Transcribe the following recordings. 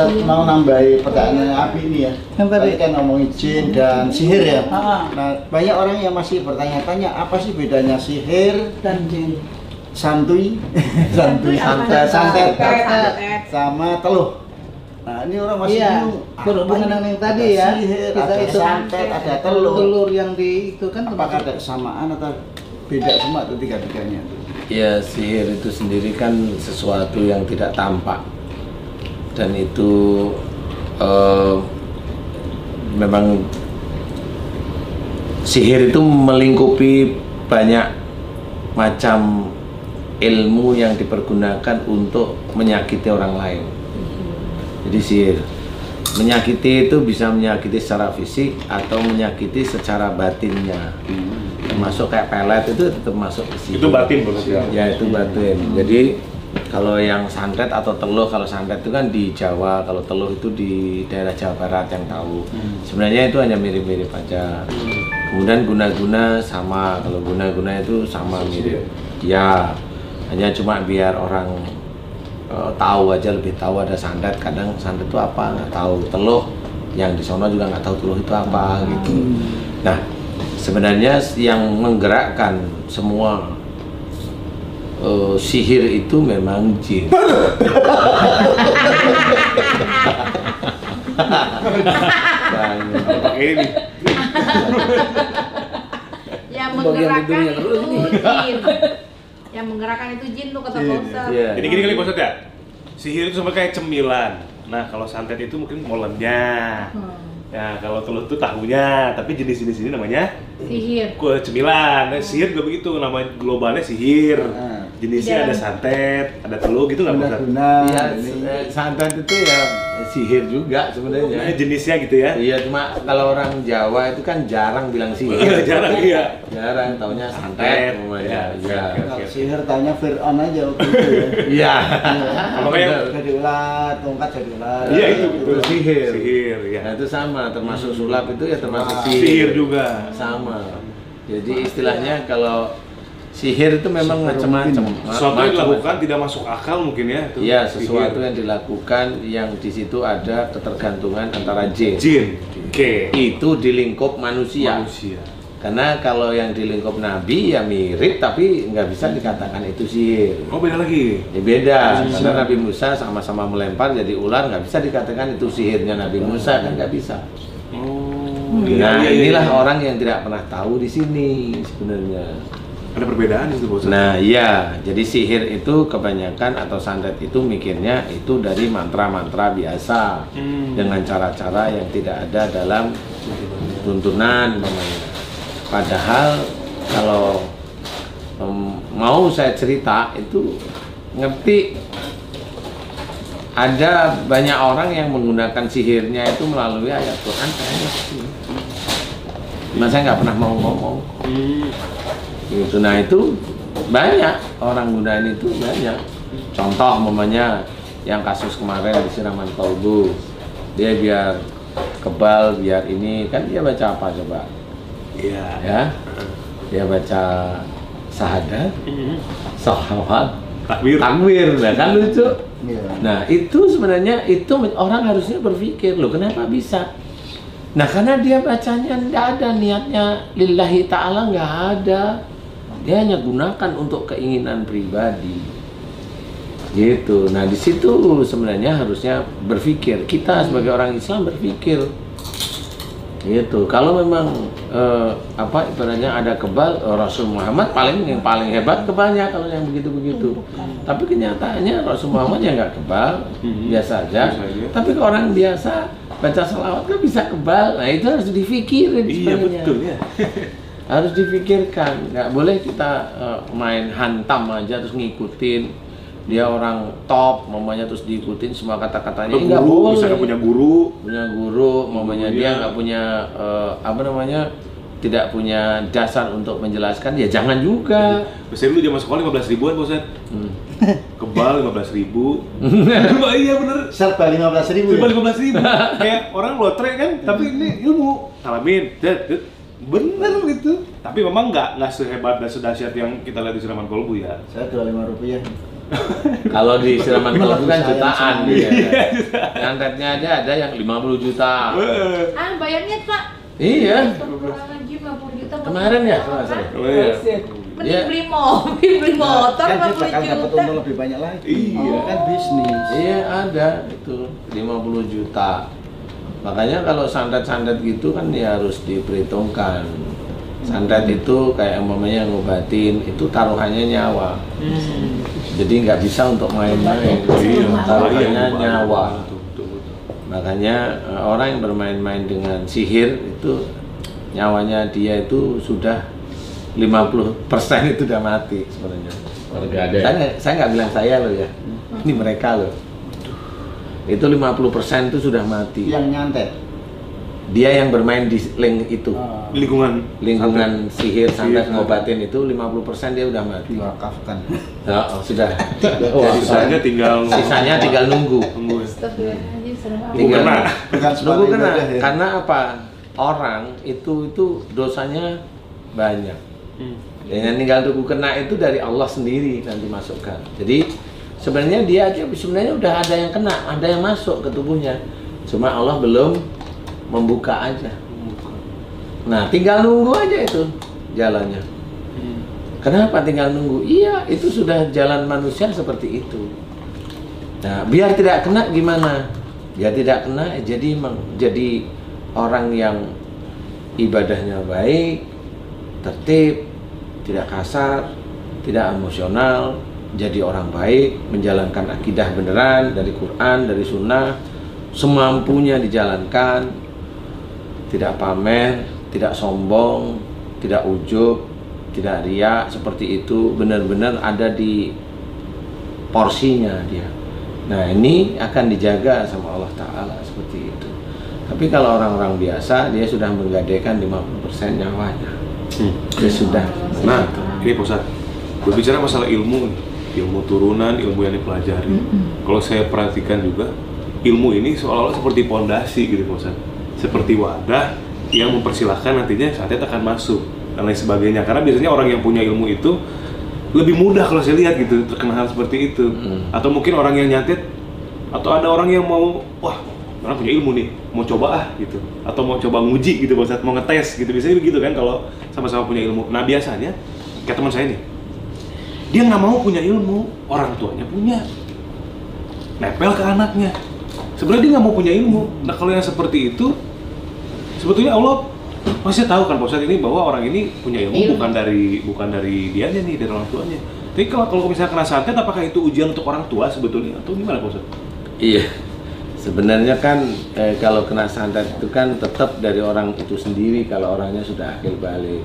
Ustaz mau nambahi pertanyaan Abi ini ya. Yang tadi Tadi kan ngomongin jin dan sihir ya. Ah. Nah, banyak orang yang masih bertanya-tanya apa sih bedanya sihir, dan jin. santuy, santuy, Santet. santet, Santet. sama teluh. Nah, ini orang masih Iya, bingung. berhubungan apa dengan ini? yang tadi Ada ya. Sihir, Kita ada itu santet, ada teluh. telur yang di itu kan Apakah ada kesamaan atau beda semua tuh tiga-tiganya tuh? Ya, sihir itu sendiri kan sesuatu yang tidak tampak dan itu memang sihir itu melingkupi banyak macam ilmu yang dipergunakan untuk menyakiti orang lain. Jadi sihir menyakiti itu bisa menyakiti secara fisik atau menyakiti secara batinnya. Termasuk kayak pelet itu tetap masuk ke sihir. Itu batin berarti ya? Ya, itu batin. Jadi kalau yang santet atau teluh, kalau santet itu kan di Jawa, kalau teluh itu di daerah Jawa Barat yang tahu. Sebenarnya itu hanya mirip-mirip aja. Kemudian guna-guna sama, kalau guna-guna itu sama mirip. Ya, hanya cuma biar orang tahu aja, lebih tahu ada santet. Kadang santet itu apa nggak tahu, teluh yang di sono juga nggak tahu teluh itu apa gitu. Nah, sebenarnya yang menggerakkan semua sihir itu memang jin. Ini Yang Bagian menggerakkan tidurnya itu terus nih. jin. Yang menggerakkan itu jin tuh kata Pak Ustaz. Iya. Jadi gini kali Pak Ustadz ya, sihir itu sama kayak cemilan. Nah kalau santet itu mungkin molennya. Ya kalau teluh itu tahunya, tapi jenis-jenis ini namanya Sihir. kue cemilan. Nah, sihir juga begitu, nama globalnya sihir. Jenisnya Iya. ada santet, ada teluh gitu nggak Pak Ustadz? Guna-guna. Iya, ini. santet itu ya sihir juga Nah, sebenarnya. jenisnya gitu ya? Iya, cuma kalau orang Jawa itu kan jarang bilang sihir. Iya, jarang iya. Jarang, taunya Santet, santet namanya. iya. Iya. Kalau sihir tanya Fir'aun aja waktu itu ya. Iya. Apa kayak Jadi ular, tongkat jadi ular. Iya, itu sihir. Sihir, ya. Nah, itu sama, termasuk sulap itu ya termasuk Sihir juga. sama. Jadi istilahnya kalau sihir itu memang macam-macam. Sesuatu yang dilakukan tidak masuk akal mungkin ya? Itu Iya, sihir. sesuatu yang dilakukan yang di situ ada ketergantungan antara jin. Jin. Oke. Itu di lingkup manusia. Karena kalau yang di lingkup Nabi ya mirip tapi nggak bisa dikatakan itu sihir. Oh beda lagi. Ya beda, karena Nabi Musa sama-sama melempar jadi ular nggak bisa dikatakan itu sihirnya Nabi Musa kan nggak bisa. Oh. Nah iya, iya, inilah iya. orang yang tidak pernah tahu di sini sebenarnya. Ada perbedaan itu Pak Ustadz? Nah iya, jadi sihir itu kebanyakan atau santet itu mikirnya itu dari mantra-mantra biasa dengan cara-cara yang tidak ada dalam tuntunan namanya. Padahal kalau mau saya cerita itu ngerti ada banyak orang yang menggunakan sihirnya itu melalui ayat Quran kayaknya. Cuma saya nggak pernah mau ngomong. Gitu. Nah itu banyak orang gunain itu banyak. Contoh umpamanya yang kasus kemarin di siraman kolbu, dia biar kebal, biar ini kan dia baca apa coba? Iya. Ya, dia baca syahadat, sholawat, Takbir. takbir, nah kan lucu. Iya. Nah itu sebenarnya itu orang harusnya berpikir loh kenapa bisa? Nah karena dia bacanya tidak ada niatnya lillahi ta'ala nggak ada, dia hanya gunakan untuk keinginan pribadi, gitu. Nah di situ sebenarnya harusnya berpikir kita sebagai orang Islam berpikir, gitu. Kalau memang apa ibaratnya ada kebal, Rasul Muhammad yang paling hebat kebalnya kalau yang begitu-begitu. Tapi kenyataannya Rasul Muhammad ya nggak kebal, biasa aja. Tapi ke orang biasa baca salawat kan bisa kebal. Nah itu harus dipikirin Iya sebenarnya. betul ya. Harus dipikirkan, nggak boleh kita main hantam aja terus ngikutin dia orang top, mamanya terus diikutin semua kata-katanya. Nggak Guru, boleh. misalkan punya guru. Punya guru, mamanya Iya. dia nggak punya apa namanya, tidak punya dasar untuk menjelaskan, ya jangan juga. Biasanya dulu zaman sekolah 15 ribuan Pak Ustadz. Kebal 15 ribu. Iya bener. Serba 15.000 Cuma ya? 15 ribu. Kayak orang lotre kan, tapi ini ilmu. Salamin, bener gitu. Tapi memang nggak sehebat dan sedahsyat yang kita lihat di siraman kolbu ya. Saya 25 rupiah. Kalau di Siraman Kolbu kan jutaan dia. Iya. Nyantetnya aja ada yang 50 juta. Ah, bayarnya Pak. Iya. Astagfirullahaladzim, 50 juta. Kemarin ya, kalau nggak salah. Oh, iya. Mending Iya. beli mobil, beli motor, Kan dia 50 bakal dapat juta. untung lebih banyak lagi. Iya. Kan bisnis. Iya ada itu 50 juta. Makanya kalau santet-santet gitu kan ya harus diperhitungkan. Santet itu kayak umpamanya ngobatin, itu taruhannya nyawa. Jadi nggak bisa untuk main-main. Iya, Taruhannya iya, nyawa. betul. Makanya orang yang bermain-main dengan sihir itu nyawanya dia itu sudah 50% itu udah mati sebenarnya. Saya nggak bilang saya loh ya, ini mereka loh. Itu 50% itu sudah mati. Yang nyantet. Dia yang bermain di link itu, lingkungan sihir santet ngobatin itu 50% dia udah mati. Diwakafkan. Oh, sudah. Jadi sisanya tinggal nunggu. Astagfirullahaladzim, serem amat. Tinggal kena. Bukan nunggu kena. ibadah ya. Karena apa? Orang itu dosanya banyak. Dengan tinggal tunggu kena itu dari Allah sendiri nanti masukkan. Jadi sebenarnya dia aja sebenarnya udah ada yang kena, ada yang masuk ke tubuhnya. Cuma Allah belum membuka aja. Nah, tinggal nunggu aja itu jalannya. Kenapa tinggal nunggu? Iya, itu sudah jalan manusia seperti itu. Nah, biar tidak kena gimana? Biar tidak kena jadi orang yang ibadahnya baik, tertib, tidak kasar, tidak emosional, jadi orang baik, menjalankan akidah beneran dari Quran, dari Sunnah, semampunya dijalankan, tidak pamer, tidak sombong, tidak ujub, tidak riak, seperti itu benar-benar ada di porsinya dia. Nah, ini akan dijaga sama Allah Ta'ala seperti itu. Tapi kalau orang-orang biasa, dia sudah menggadaikan 50% nyawanya. Dia sudah. Nah, ini Pak Ustadz, berbicara masalah ilmu turunan, ilmu yang dipelajari. Kalau saya perhatikan juga, ilmu ini seolah-olah seperti pondasi gitu Pak Ustadz. Seperti wadah yang mempersilahkan nantinya santet akan masuk dan lain sebagainya. Karena biasanya orang yang punya ilmu itu lebih mudah kalau saya lihat gitu terkena hal seperti itu. Atau mungkin orang yang nyantet, atau ada orang yang mau, wah orang punya ilmu nih, mau coba gitu, atau mau coba nguji gitu Pak Ustadz, mau ngetes gitu. Biasanya begitu kan kalau sama-sama punya ilmu. Nah biasanya kayak teman saya nih, dia nggak mau punya ilmu, orang tuanya punya, nempel ke anaknya. Sebenarnya dia nggak mau punya ilmu. Nah kalau yang seperti itu, sebetulnya Allah masih tahu kan Pak Ustadz ini bahwa orang ini punya ilmu bukan dari dianya nih, dari orang tuanya. Tapi kalau misalnya kena santet, apakah itu ujian untuk orang tua sebetulnya atau gimana Pak Ustadz? Iya. Sebenarnya kan kalau kena santet itu kan tetap dari orang itu sendiri kalau orangnya sudah akil balik.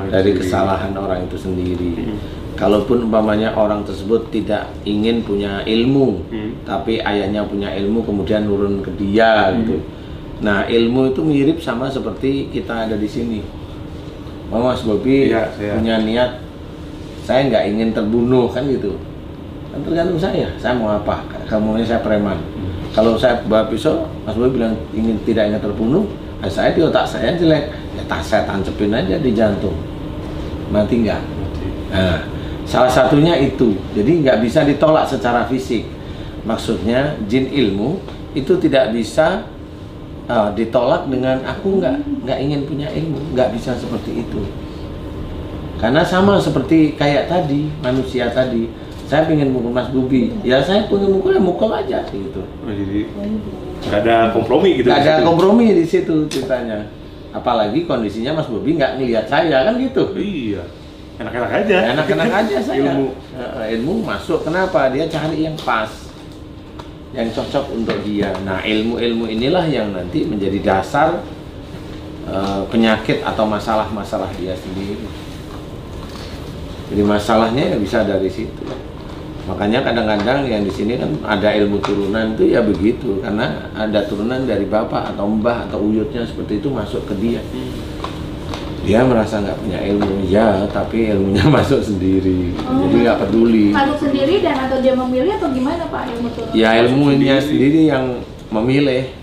Dari kesalahan orang itu sendiri. Kalaupun umpamanya orang tersebut tidak ingin punya ilmu, tapi ayahnya punya ilmu kemudian nurun ke dia gitu. Nah, ilmu itu mirip sama seperti kita ada di sini. Mas Bobi punya niat, saya nggak ingin terbunuh kan gitu. Kan tergantung saya mau apa. Kamunya saya preman. Kalau saya bawa pisau, Mas Bobi bilang tidak ingin terbunuh, saya di otak saya jelek, ya saya tancepin aja di jantung. Mati nggak? Nah, salah satunya itu. Jadi nggak bisa ditolak secara fisik. Maksudnya jin ilmu itu tidak bisa ditolak dengan aku nggak ingin punya ilmu, nggak bisa seperti itu. Karena sama seperti kayak tadi manusia tadi. Saya pengen mukul Mas Bobi, ya saya pengen mukul ya mukul aja gitu. Jadi nggak ada kompromi gitu. Nggak ada kompromi di situ ceritanya. Apalagi kondisinya Mas Bobi nggak ngelihat saya kan gitu. Iya. Enak-enak aja. Enak-enak aja saya. Ilmu. Ilmu masuk. Kenapa? Dia cari yang pas, yang cocok untuk dia. Nah, ilmu-ilmu inilah yang nanti menjadi dasar penyakit atau masalah-masalah dia sendiri. Jadi masalahnya ya bisa dari situ. Makanya kadang-kadang yang di sini kan ada ilmu turunan itu ya begitu, karena ada turunan dari bapak atau mbah atau uyutnya seperti itu masuk ke dia. Dia merasa nggak punya ilmu, ya tapi ilmunya masuk sendiri, jadi nggak peduli. Masuk sendiri dan atau dia memilih atau gimana Pak ilmu turunan? Ya ilmunya sendiri yang memilih.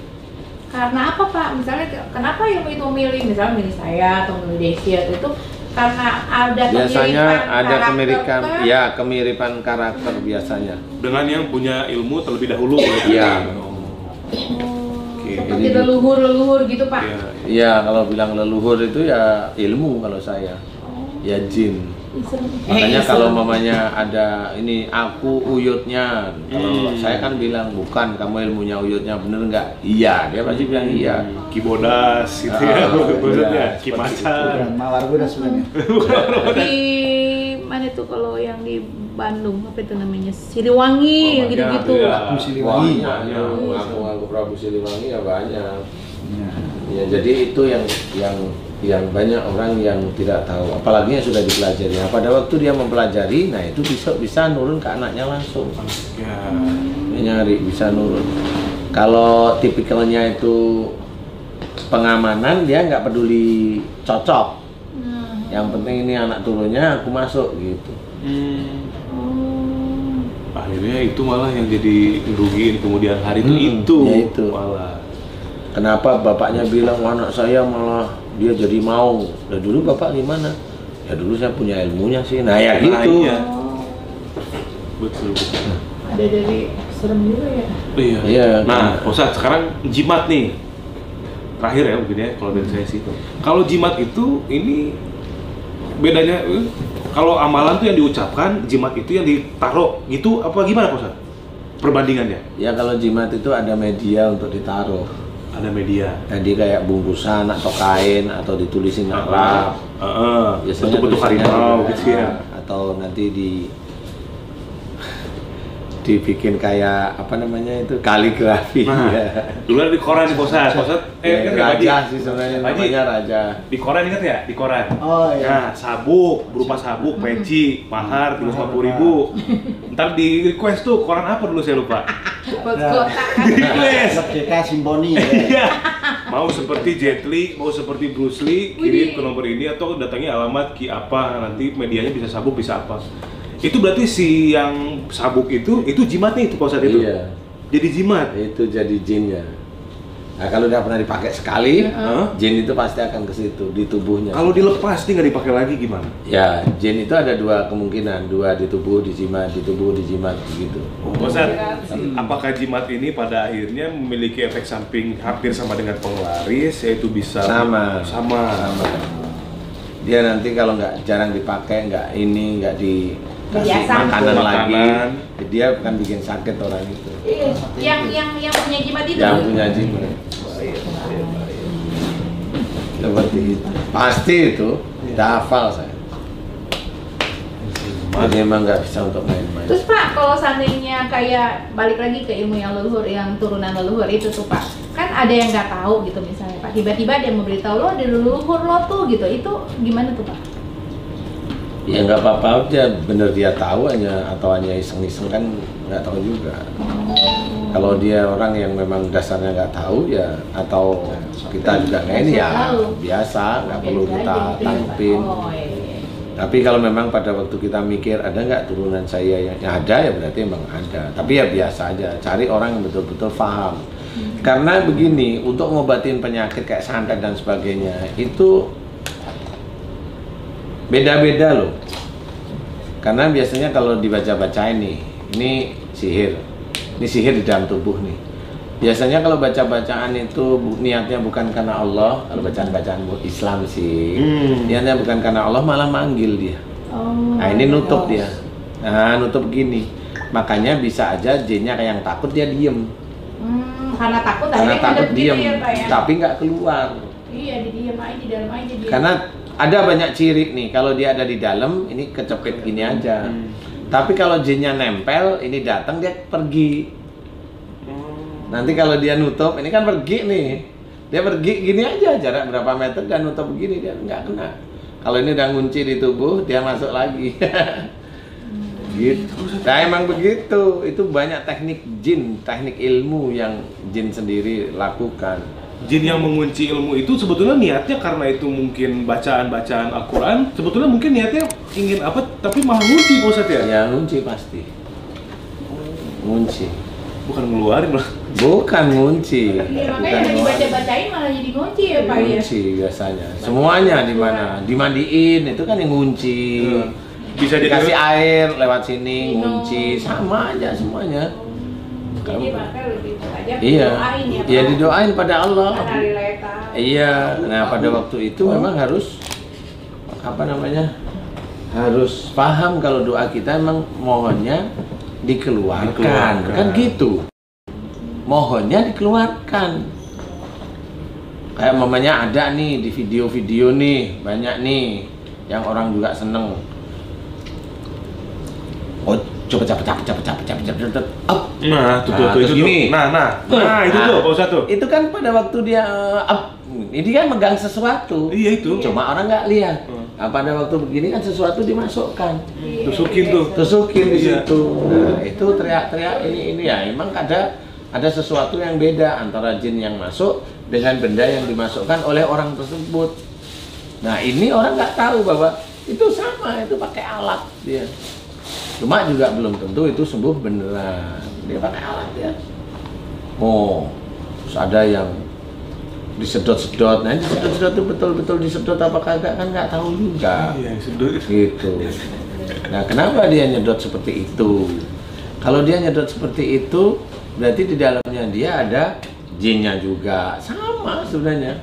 Karena apa Pak? Misalnya kenapa ilmu itu memilih? Misalnya milih saya atau milih Desi atau itu karena ada Biasanya kemiripan ada karakter kemiripan, kah? ya kemiripan karakter biasanya. Dengan yang punya ilmu terlebih dahulu. Iya. Oke. Seperti leluhur gitu Pak. Iya. Iya, kalau bilang leluhur itu ya ilmu kalau saya. Ya jin. Makanya kalau mamanya ada ini aku uyutnya, kalau saya kan bilang bukan, kamu ilmunya uyutnya, bener nggak? Iya, dia pasti bilang iya. Kibodas gitu ya, maksudnya iya, Kimacan. Mawar gue sebenarnya. Di mana tuh kalau yang di Bandung apa itu namanya Siliwangi Oh, gitu-gitu. iya. Prabu Siliwangi. Banyak, aku Prabu Siliwangi ya banyak. Ya. Ya jadi itu yang banyak orang yang tidak tahu, apalagi yang sudah dipelajari. Nah, pada waktu dia mempelajari, nah itu bisa nurun ke anaknya langsung. Ya. Dia nyari bisa nurun. Kalau tipikalnya itu pengamanan, dia nggak peduli cocok. Yang penting ini anak turunnya aku masuk gitu. Akhirnya itu malah yang jadi ngerugiin kemudian hari itu ya itu. malah. Kenapa bapaknya bilang anak saya malah dia jadi mau? Dan dulu bapak gimana? Ya dulu saya punya ilmunya sih. Nah ya gitu. Iya. Betul. Ada dari serem juga ya. Iya. Iya. Nah, Ustadz sekarang jimat nih. Terakhir ya mungkin ya kalau dari saya sih. Kalau jimat itu ini bedanya kalau amalan tuh yang diucapkan, jimat itu yang ditaruh gitu apa gimana Pak Ustadz? Perbandingannya? Ya kalau jimat itu ada media untuk ditaruh. Ada media. Jadi kayak bungkusan atau kain atau ditulisin Arab. Biasanya Bentuk-bentuk tulisannya harimau ada, gitu ya. Atau nanti dibikin kayak apa namanya itu kaligrafi. Nah, dulu ada di koran nih Pak Ustadz. Ya, Ingat nggak, Pak Haji? raja sih sebenarnya Pak Haji, namanya raja. di koran ingat ya? Di koran. Oh iya. Nah, sabuk, berupa sabuk, peci, mahar 350.000. Ntar di request tuh koran apa dulu saya lupa. Buat kotak kan. Request. Merdeka Simboni ya. Iya. Mau seperti Jet Li, mau seperti Bruce Lee, kirim ke nomor ini atau datangi alamat ki apa, nanti medianya bisa sabuk bisa apa. Itu berarti si yang sabuk itu jimatnya itu Pak Ustadz itu. Iya. Jadi jimat. Itu jadi jinnya. Nah kalau udah pernah dipakai sekali, jin itu pasti akan ke situ di tubuhnya. Kalau dilepas nih nggak dipakai lagi gimana? Ya, jin itu ada dua kemungkinan, dua di tubuh dijimat, di tubuh dijimat begitu. Pak Ustadz, apakah jimat ini pada akhirnya memiliki efek samping hampir sama dengan penglaris, yaitu bisa Sama. sama. Dia nanti kalau nggak jarang dipakai, nggak dikasih Biasa. makanan lagi, Makanan. dia akan bikin sakit orang itu. Yang punya jimat itu. Yang punya jimat. Seperti itu. Pasti itu, udah hafal saya. Jadi emang nggak bisa untuk main-main. Terus Pak, kalau seandainya kayak balik lagi ke ilmu yang leluhur, yang turunan leluhur itu tuh Pak, kan ada yang nggak tahu gitu misalnya Pak, tiba-tiba dia memberitahu lo di leluhur lo tuh gitu, itu gimana tuh Pak? Ya nggak apa-apa aja, bener dia tahu hanya iseng-iseng kan nggak tahu juga. Kalau dia orang yang memang dasarnya nggak tahu ya, atau kita juga nggak ini ya biasa, nggak perlu Biasa kita aja gitu ya, Pak. tanggepin. Oh, iya. Tapi kalau memang pada waktu kita mikir ada nggak turunan saya yang ada ya berarti emang ada. Tapi ya biasa aja, cari orang yang betul-betul paham. Karena begini, untuk ngobatin penyakit kayak santet dan sebagainya itu beda-beda loh. Karena biasanya kalau dibaca-bacain nih, ini sihir di dalam tubuh nih. Biasanya kalau baca-bacaan itu niatnya bukan karena Allah, kalau bacaan-bacaan Islam sih, niatnya bukan karena Allah malah manggil dia. Nah ini nutup dia. Nah nutup gini, makanya bisa aja jinnya kayak yang takut dia diem. Karena takut Karena akhirnya takut ngadep gitu diem, ya, Pak, ya? tapi nggak keluar. Iya, di diem aja, di dalam aja dia. Karena ada banyak ciri nih, kalau dia ada di dalam, ini kecepit gini aja. Tapi kalau jinnya nempel, ini datang dia pergi. Nanti kalau dia nutup, ini kan pergi nih. Dia pergi gini aja, jarak berapa meter dan nutup begini, dia nggak kena. Kalau ini udah ngunci di tubuh, dia masuk lagi. Gitu. Nah emang begitu, itu banyak teknik jin, teknik ilmu yang jin sendiri lakukan. Jin yang mengunci ilmu itu sebetulnya niatnya karena itu mungkin bacaan-bacaan Al-Quran, sebetulnya mungkin niatnya ingin apa, tapi malah ngunci Pak Ustadz ya? Ya ngunci pasti. Ngunci. Bukan ngeluarin malah Bukan ngunci. Iya, Bukan makanya lagi doa. baca-bacain malah jadi kunci ya Pak ya. Ngunci biasanya. Semuanya di mana? Dimandiin itu kan yang ngunci. Bisa jadi Dikasih air lewat sini Minum. ngunci, sama aja semuanya. Jadi maka lebih aja Iya. doain ya Pak. Iya didoain pada Allah. Kan hari letak. Iya. Nah pada waktu itu memang harus apa namanya? Harus paham kalau doa kita emang mohonnya dikeluarkan. Kan gitu. Mohonnya dikeluarkan. Kayak mamanya ada nih di video-video nih, banyak nih yang orang juga seneng. Oh, cepet up. Nah, tuh terus itu gini. tuh. Nah, itu tuh, Pak Ustadz tuh. Itu kan pada waktu dia up, ini kan megang sesuatu. Iya itu. Cuma orang nggak lihat. Nah, pada waktu begini kan sesuatu dimasukkan. Tusukin tuh. Tusukin di Iya. situ. Nah, itu teriak-teriak ini ya. Emang ada sesuatu yang beda antara jin yang masuk dengan benda yang dimasukkan oleh orang tersebut. Nah, ini orang nggak tahu bahwa itu sama, itu pakai alat dia. Cuma juga belum tentu itu sembuh beneran. Dia pakai alat ya. Oh, terus ada yang disedot-sedot. Nah, disedot-sedot itu betul-betul disedot apa kagak kan nggak tahu juga. Iya, sedot. Gitu. Nah, kenapa dia nyedot seperti itu? Kalau dia nyedot seperti itu, berarti di dalamnya dia ada jinnya juga. Sama sebenarnya.